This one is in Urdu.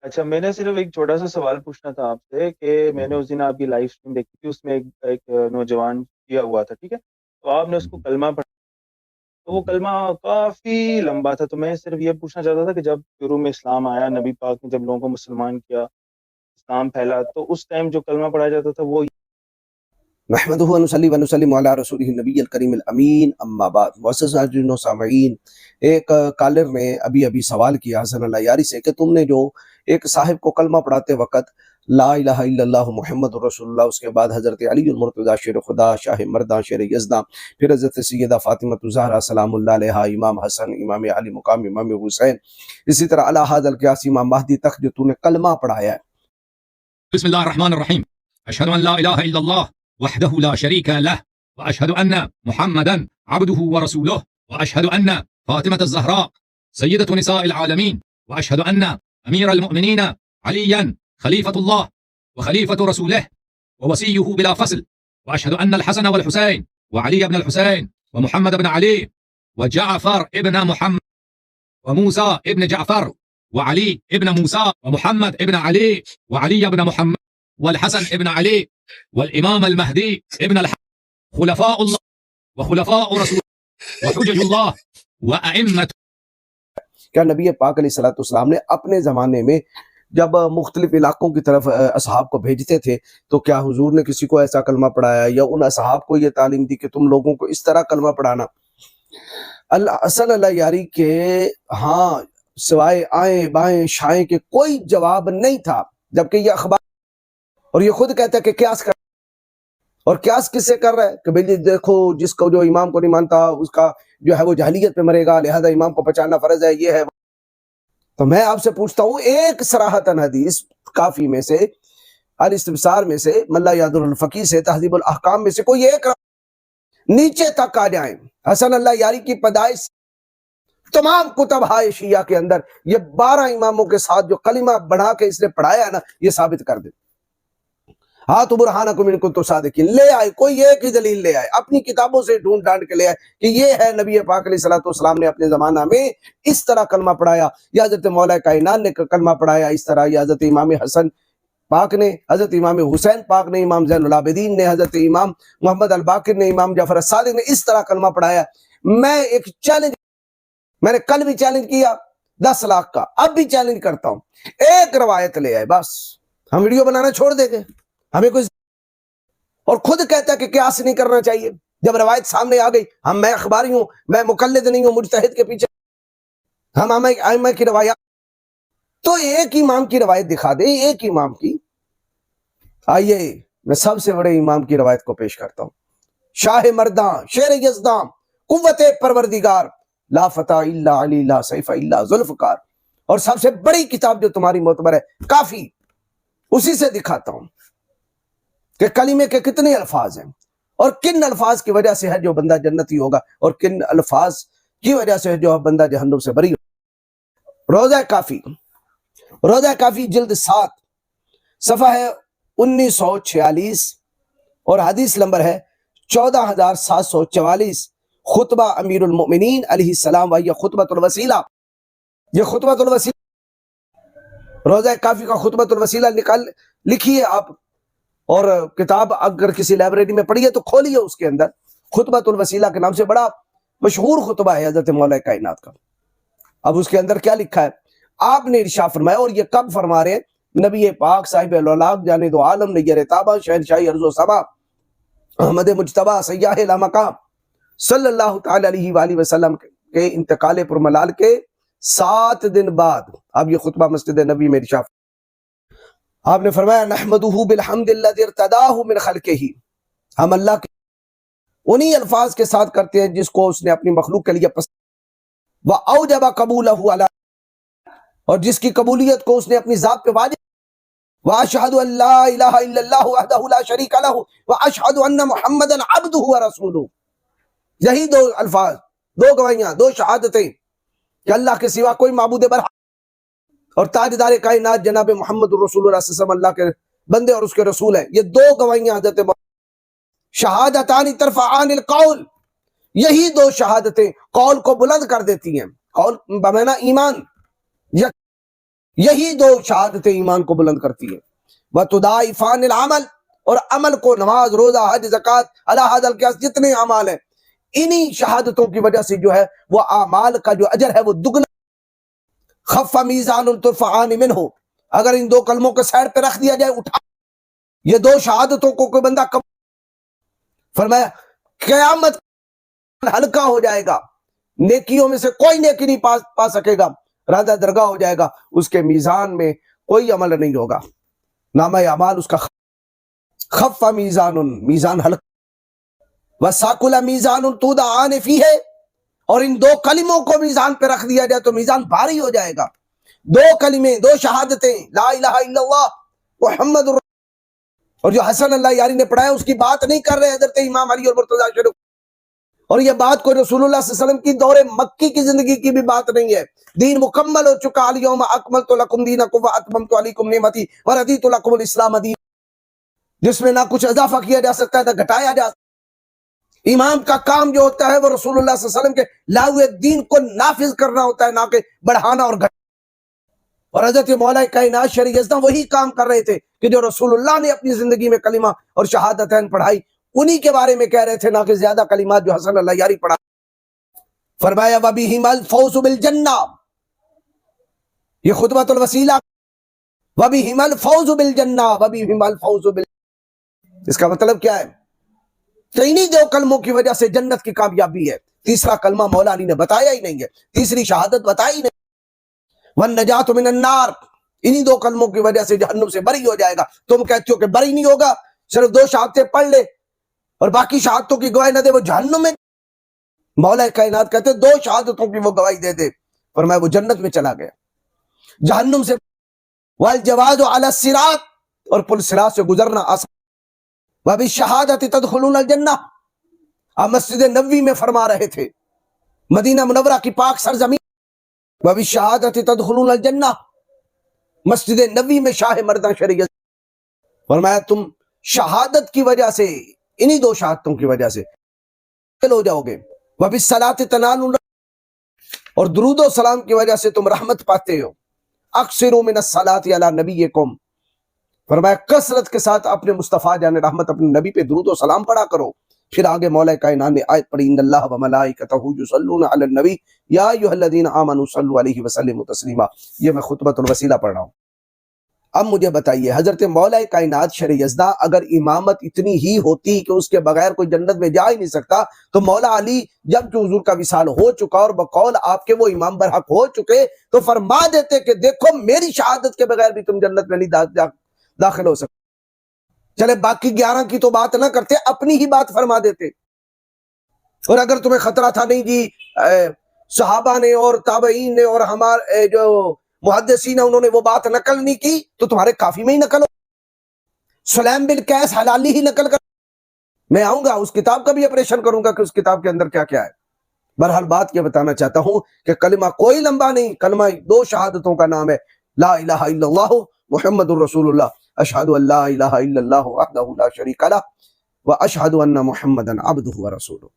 اچھا، میں نے صرف ایک چھوٹا سا سوال پوچھنا تھا آپ سے کہ میں نے اس دن آپ کی لائف اسٹریم دیکھی تھی، اس میں ایک نوجوان کیا ہوا تھا، ٹھیک ہے؟ تو آپ نے اس کو کلمہ پڑھا، تو وہ کلمہ کافی لمبا تھا، تو میں صرف یہ پوچھنا چاہتا تھا کہ جب شروع میں اسلام آیا، نبی پاک نے جب لوگوں کو مسلمان کیا، اسلام پھیلا، تو اس ٹائم جو کلمہ پڑھا جاتا تھا وہ نحمدہ ونصلی ونسلم علی رسولہ النبی الکریم الامین، اما بعد۔ معزز حاضرین و سامعین، ایک کالر نے ابھی سوال کیا حسن اللہ یاری سے کہ تم نے جو ایک صاحب کو کلمہ پڑھاتے وقت لا الہ الا اللہ محمد رسول اللہ، اس کے بعد حضرت علی المرتضیٰ شیر خدا شاہ مرداں شیر یزداں، پھر حضرت سیدہ فاطمہ الزہرا سلام اللہ علیہا، امام حسن، امام علی مقام امام حسین، اسی طرح علی ھذا القیاس امام مہدی تک جو تو نے کلمہ پڑھایا ہے۔ بسم الله الرحمن الرحيم. أشهد أن لا إله إلا الله وحده لا شريك له، وأشهد أن محمدا عبده ورسوله، وأشهد أن فاطمة الزهراء سيدة نساء العالمين، وأشهد أن أمير المؤمنين عليا خليفة الله وخليفة رسوله ووصيه بلا فصل، وأشهد أن الحسن والحسين وعلي بن الحسين ومحمد بن علي وجعفر ابن محمد وموسى ابن جعفر وعلي ابن موسى ومحمد ابن علي وعلي ابن محمد والحسن ابن علي والإمام المهدي ابن الحسن، خلفاء الله وخلفاء رسول وحجج الله وأئمة۔ کیا نبی پاک علیہ الصلوۃ والسلام نے اپنے زمانے میں جب مختلف علاقوں کی طرف اصحاب کو بھیجتے تھے تو کیا حضور نے کسی کو ایسا کلمہ پڑھایا یا ان اصحاب کو یہ تعلیم دی کہ تم لوگوں کو اس طرح کلمہ پڑھانا؟ حسن اللہ یاری کے ہاں سوائے آئیں بائیں شائیں کے کوئی جواب نہیں تھا، جبکہ یہ اخبار اور یہ خود کہتا ہے کہ قیاس کر، اور قیاس کس سے کر رہا ہے کہ بھئی دیکھو جس کو جو امام کو نہیں مانتا اس کا جو ہے وہ جہلیت پہ مرے گا، لہذا امام کو پہچاننا فرض ہے، یہ ہے۔ تو میں آپ سے پوچھتا ہوں ایک صراحتاً حدیث کافی میں سے، الاستبصار میں سے، ملا یاد الفقی سے، تہذیب الاحکام میں سے کوئی ایک نیچے تک آ جائیں۔ حسن اللہ یاری کی پیدائش تمام کتب ہائے شیعہ کے اندر یہ 12 اماموں کے ساتھ جو کلمہ بڑھا کے اس نے پڑھایا ہے نا، یہ ثابت کر دے۔ ہاں تو برہانکم ان کنتم صادقین، لے آئے، کوئی ایک ہی دلیل لے آئے، اپنی کتابوں سے ڈھونڈ ڈانڈ کے لے آئے کہ یہ ہے نبی پاک علیہ الصلوۃ والسلام نے اپنے زمانہ میں اس طرح کلمہ پڑھایا، یا حضرت مولا کائنات نے کلمہ پڑھایا اس طرح، یا حضرت امام حسن پاک نے، حضرت امام حسین پاک نے، امام زین العابدین نے، حضرت امام محمد الباقر نے، امام جعفر الصادق نے اس طرح کلمہ پڑھایا۔ میں ایک چیلنج، میں نے کل بھی چیلنج کیا 10 لاکھ کا، اب بھی چیلنج کرتا ہوں، ایک روایت لے آئے، بس ہم ویڈیو بنانا چھوڑ دیں گے، ہمیں کوئی، اور خود کہتا ہے کہ قیاس نہیں کرنا چاہیے۔ جب روایت سامنے آ گئی، میں اخباری ہوں، میں مقلد نہیں ہوں، مجتہد کے پیچھے ہم ائمہ کی روایات، تو ایک امام کی روایت دکھا دے، ایک امام کی۔ آئیے میں سب سے بڑے امام کی روایت کو پیش کرتا ہوں، شاہ مرداں شیر یزداں قوت پروردگار، لا فتح الا علی لا سیف الا ذوالفقار، اور سب سے بڑی کتاب جو تمہاری معتبر ہے کافی، اسی سے دکھاتا ہوں کہ کلمے کے کتنے الفاظ ہیں اور کن الفاظ کی وجہ سے ہے جو بندہ جنتی ہوگا اور کن الفاظ کی وجہ سے ہے جو بندہ جہنم سے بری ہوگا۔ روضہ کافی جلد 7 صفحہ ہے 1946 اور حدیث نمبر ہے 14744، خطبہ امیر المؤمنین علیہ السلام، وہی خطبۃ الوسیلہ۔ یہ خطبۃ الوسیلہ، روضہ کافی کا خطبۃ الوسیلہ لکھیے آپ، اور کتاب اگر کسی لائبریری میں پڑھیے تو کھولیے، اس کے اندر خطبۃ الوسیلہ کے نام سے بڑا مشہور خطبہ ہے حضرت مولا کائنات کا۔ اب اس کے اندر کیا لکھا ہے؟ آپ نے ارشاد فرمایا، اور یہ کب فرما رہے ہیں؟ نبی پاک صاحب الاولاق جانے دو عالم نیر تابہ شہنشاہی ارض و سما احمد مجتبیٰ سیاح لامقام صلی اللہ تعالی علیہ وآلہ وسلم کے انتقال پر ملال کے 7 دن بعد اب یہ خطبہ مسجد نبی میں ارشاد، آپ نے فرمایا نحمدہ بالحمد الذی ارتداہ من خلقہ، ہم اللہ کے انہی الفاظ کے ساتھ کرتے ہیں جس کو اس نے اپنی مخلوق کے لیے پسند، وَأَوْجَبَ قَبُولَهُ عَلَىٰ، اور جس کی قبولیت کو اس نے اپنی ذات پہ واجب، وَأَشْهَدُ أَن لَا إِلَٰهَ إِلَّا اللَّهُ وَحْدَهُ لَا شَرِيكَ لَهُ وَأَشْهَدُ أَنَّ مُحَمَّدًا عَبْدُهُ وَرَسُولُهُ۔ یہی 2 الفاظ، 2 گواہیاں، 2 شہادتیں کہ اللہ کے سوا کوئی معبود برحق اور تاجدار کائنات جناب محمد رسول اللہ صلی اللہ علیہ وسلم اللہ کے بندے اور اس کے رسول ہیں۔ یہ 2 گواہیاں حضرت شہادتان ترفعان القول، یہی 2 شہادتیں قول کو بلند کر دیتی ہیں، قول بمعنی ایمان، یہی دو شہادتیں ایمان کو بلند کرتی ہے. وَتُضَاعِفَانِ الْعَمَلِ، اور عمل کو، نماز، روزہ، حج، زکوٰۃ، علی ھذا القیاس، جتنے اعمال ہیں، انہی شہادتوں کی وجہ سے جو ہے وہ اعمال کا جو اجر ہے وہ دگنا. خف میزان ترفعان منہ، اگر ان دو کلموں کو سائر پہ رکھ دیا جائے، اٹھا یہ دو شہادتوں کو کوئی بندہ کم، فرمایا قیامت ہلکا ہو جائے گا، نیکیوں میں سے کوئی نیکی نہیں پا سکے گا، راندہ درگاہ ہو جائے گا، اس کے میزان میں کوئی عمل نہیں ہوگا، نامہ اعمال اس کا خف میزان، میزان ہلکا. وَثَقُلَ مِيزَانٌ تُوضَعَانِ فِيهِ، اور ان دو کلموں کو میزان پہ رکھ دیا جائے تو میزان بھاری ہو جائے گا. دو کلمیں، دو شہادتیں، لا الہ الا اللہ محمد الرسول، اور جو حسن اللہ یاری نے پڑھایا اس کی بات نہیں کر رہے حضرت امام علی اور مرتضیٰ شریف، اور یہ بات کوئی رسول اللہ صلی اللہ علیہ وسلم کی دور مکی کی زندگی کی بھی بات نہیں ہے. دین مکمل ہو چکا، الیوم اکملت لکم دینکم واتممت علیکم نعمتی ورضیت لکم الاسلام دین، جس میں نہ کچھ اضافہ کیا جا سکتا ہے نہ گھٹایا جا سکتا. امام کا کام جو ہوتا ہے وہ رسول اللہ صلی اللہ علیہ وسلم کے لائے ہوئے دین کو نافذ کرنا ہوتا ہے، نہ کہ بڑھانا اور گھٹانا. اور حضرت مولا کائنات شرع یزدہ وہی کام کر رہے تھے کہ جو رسول اللہ نے اپنی زندگی میں کلمہ اور شہادتین پڑھائی، انہی کے بارے میں کہہ رہے تھے، نہ کہ زیادہ کلمات جو حسن اللہ یاری پڑھا. فرمایا وَبِهِمَا الْفَوْزُ بِالْجَنَّةِ، یہ خطبۃ الوسیلہ، وَبِهِمَا الْفَوْزُ بِالْجَنَّةِ وَبِهِمَا الْفَوْزُ بِالْجَنَّةِ، اس کا مطلب کیا ہے کہ انہی دو کلموں کی وجہ سے جنت کی کامیابی ہے. تیسرا کلمہ مولا علی نے بتایا ہی نہیں ہے، تیسری شہادت بتائی نہیں. وَالنَّجَاةُ مِنَ النَّارِ، انہی دو کلموں کی وجہ سے جہنم سے بری ہو جائے گا. تم کہتے ہو کہ بری نہیں ہوگا، صرف دو شہادتیں پڑھ لے اور باقی شہادتوں کی گواہی نہ دے، وہ جہنم میں. مولا کائنات کہتے دو شہادتوں کی وہ گواہی دے دے، فرمایا وہ جنت میں چلا گیا. جہنم سے والجواز علی الصراط، اور پل صراط سے گزرنا آسان. وبالشہادۃ تدخلون الجنہ، آپ مسجد نبوی میں فرما رہے تھے، مدینہ منورہ کی پاک سرزمین. وبالشہادۃ تدخلون الجنہ، مسجد نبوی میں شاہ مردان شریعت، فرمایا تم شہادت کی وجہ سے، انہی دو شہادتوں کی وجہ سے ہو جاؤ گے. وبالصلاۃ تنالون، اور درود و سلام کی وجہ سے تم رحمت پاتے ہو. اکثروا من الصلاۃ علی نبیکم، فرمایا کثرت کے ساتھ اپنے مصطفیٰ جان رحمت اپنے نبی پہ درود و سلام پڑھا کرو. پھر آگے مولا کائنات نے آیت پڑھی، ان اللہ وملائکتہ یصلون علی النبی یا ایھا الذین آمنوا صلوا علیہ وسلموا تسلیما. یہ میں خطبۃ الوسیلہ پڑھ رہا ہوں. اب مجھے بتائیے، حضرت مولا کائنات شرع یزدہ اگر امامت اتنی ہی ہوتی کہ اس کے بغیر کوئی جنت میں جا ہی نہیں سکتا، تو مولا علی جب کہ حضور کا وصال ہو چکا اور بقول آپ کے وہ امام برحق ہو چکے تو فرما دیتے کہ دیکھو میری شہادت کے بغیر بھی تم جنت میں نہیں داخل ہو سکتے. چلے باقی 11 کی تو بات نہ کرتے، اپنی ہی بات فرما دیتے. اور اگر تمہیں خطرہ تھا نہیں جی صحابہ نے اور تابعین نے اور ہمارے جو محدثین انہوں نے وہ بات نقل نہیں کی، تو تمہارے کافی میں ہی نقل ہو. سلیم بن قیس حلالی ہی نقل کر، میں آؤں گا اس کتاب کا بھی آپریشن کروں گا کہ اس کتاب کے اندر کیا کیا ہے. بہرحال بات یہ بتانا چاہتا ہوں کہ کلمہ کوئی لمبا نہیں، کلمہ دو شہادتوں کا نام ہے، لا الہ الا اللہ محمد الرسول اللہ، اشہد ان لا الہ الا اللہ وحدہ لا شریک لہ واشہد ان محمدا عبدہ ورسولہ.